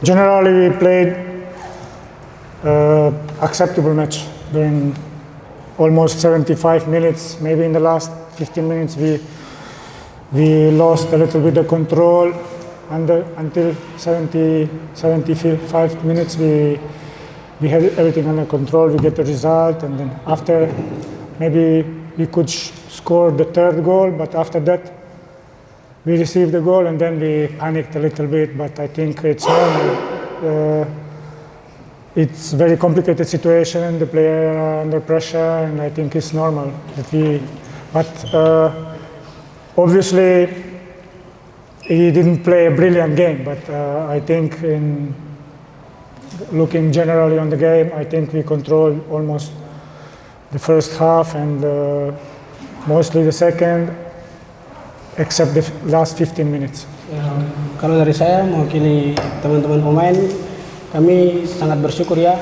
generally we played acceptable match during almost 75 minutes. Maybe in the last 15 minutes we lost a little bit of control, and until 75 minutes we had everything under control. We get the result, and then after maybe we could score the third goal, but after that we received the goal and then we panicked a little bit. But I think it's normal. It's a very complicated situation. The player are under pressure, and I think it's normal that we. But obviously, he didn't play a brilliant game. But I think, in looking generally on the game, I think we controlled almost the first half and mostly the second, except the last 15 minutes. Kalau dari saya mewakili teman-teman pemain, kami sangat bersyukur ya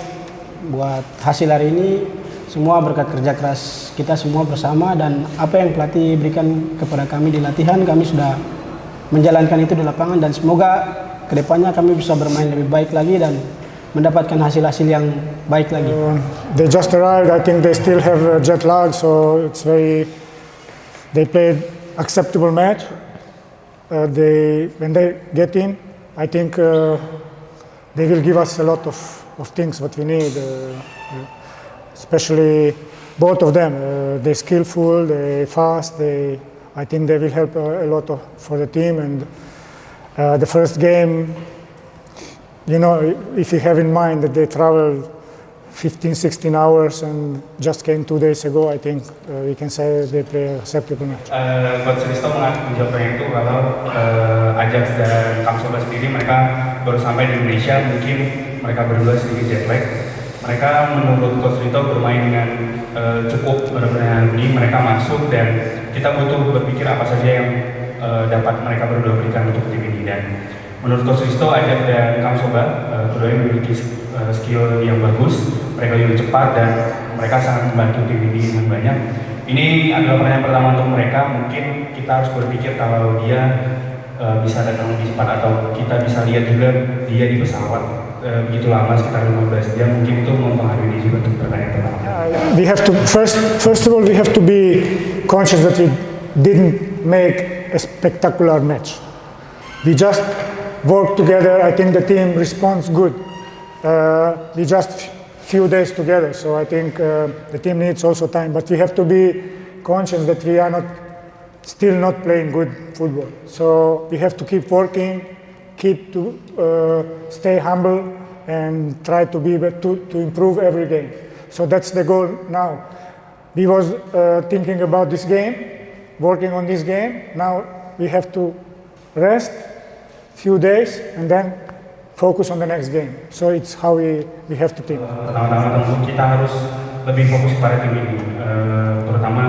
buat hasil hari ini, semua berkat kerja keras kita semua bersama, dan apa yang pelatih berikan kepada kami di latihan, kami sudah menjalankan itu di lapangan, dan semoga kedepannya kami bisa bermain lebih baik lagi dan mendapatkan hasil-hasil yang baik lagi. They just arrived. I think they still have a jet lag, so they played acceptable match. When they get in, I think they will give us a lot of things what we need, especially both of them. They're skillful, they're fast. I think they will help a lot for the team. And the first game, you know, if you have in mind that they traveled 15-16 hours and just came 2 days ago, I think we can say they play acceptable match. Coach Risto menjawabnya itu kalau Ajax dan Kamsoba sendiri mereka baru sampai di Indonesia, mungkin mereka berdua sedikit jet lag. Mereka menurut Coach Risto bermain dengan cukup benar-benar ini, mereka masuk dan kita butuh berpikir apa saja yang dapat mereka berdua berikan untuk tim ini. Dan menurut Coach Risto, Ajax dan Kamsoba keduanya memiliki skill yang bagus, mereka juga cepat dan mereka sangat membantu tim ini dengan banyak. Ini adalah pertanyaan pertama untuk mereka. Mungkin kita harus berpikir kalau dia bisa datang lebih cepat, atau kita bisa lihat juga dia di pesawat begitu lama, sekitar 15 jam. Mungkin itu mempengaruhi juga untuk pertanyaan pertama. We have to first of all we have to be conscious that we didn't make a spectacular match. We just work together. I think the team responds good. We just few days together, so I think the team needs also time. But we have to be conscious that we are still not playing good football. So we have to keep working, stay humble, and try to improve every game. So that's the goal now. We was thinking about this game, working on this game. Now we have to rest few days and then focus on the next game. So it's how we have to think. Pertama-tama tentu kita harus lebih fokus pada tim ini. Terutama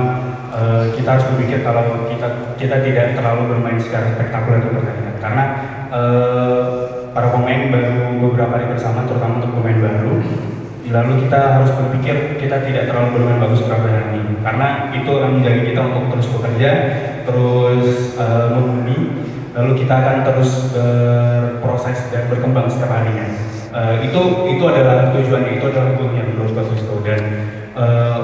kita harus berpikir kalau kita tidak terlalu bermain secara spektakuler di pertandingan. Karena para pemain baru beberapa hari bersama, terutama untuk pemain baru. Lalu kita harus berpikir kita tidak terlalu bermain bagus pada hari ini. Karena itu akan menjaga kita untuk terus bekerja, terus membumi. Lalu kita akan terus berproses dan berkembang setiap harinya. Itu adalah tujuannya, itu adalah goalnya menurut Coach Risto. Dan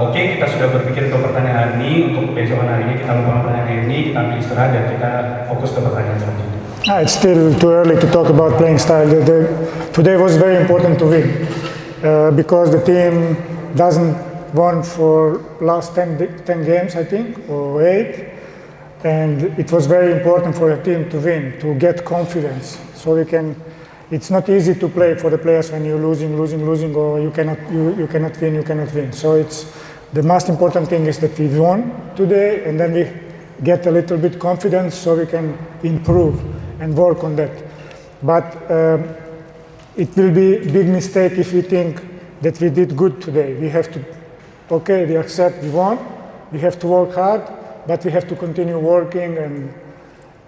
oke, kita sudah berpikir untuk pertandingan hari ini, untuk besokan hari ini kita lupakan pertandingan hari ini, kita ambil istirahat dan kita fokus ke pertandingan selanjutnya. It's still too early to talk about playing style. Today was very important to win because the team doesn't won for last 10 games, I think, or 8. And it was very important for the team to win, to get confidence. So it's not easy to play for the players when you're losing, or you cannot win. So the most important thing is that we won today, and then we get a little bit confidence so we can improve and work on that. But it will be a big mistake if we think that we did good today. We have to, we accept we won, we have to work hard, but we have to continue working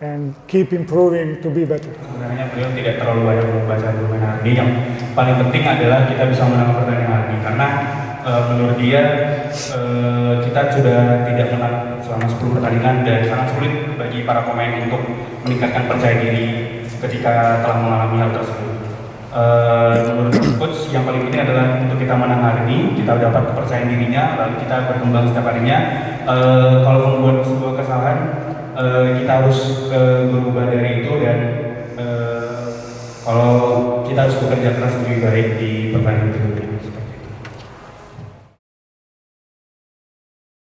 and keep improving to be better. Sebenarnya beliau tidak terlalu banyak membaca permainan hari ini. Yang paling penting adalah kita bisa menang pertandingan hari ini, karena menurut dia kita sudah tidak menang selama 10 pertandingan dan sangat sulit bagi para pemain untuk meningkatkan percaya diri ketika telah mengalami hal tersebut. Menurut coach yang paling penting adalah untuk kita menang hari ini, kita dapat kepercayaan dirinya, lalu kita berkembang setiap harinya. Kalau membuat sebuah kesalahan, kita harus berubah dari itu dan kalau kita harus bekerja keras lebih baik di pertandingan berikutnya.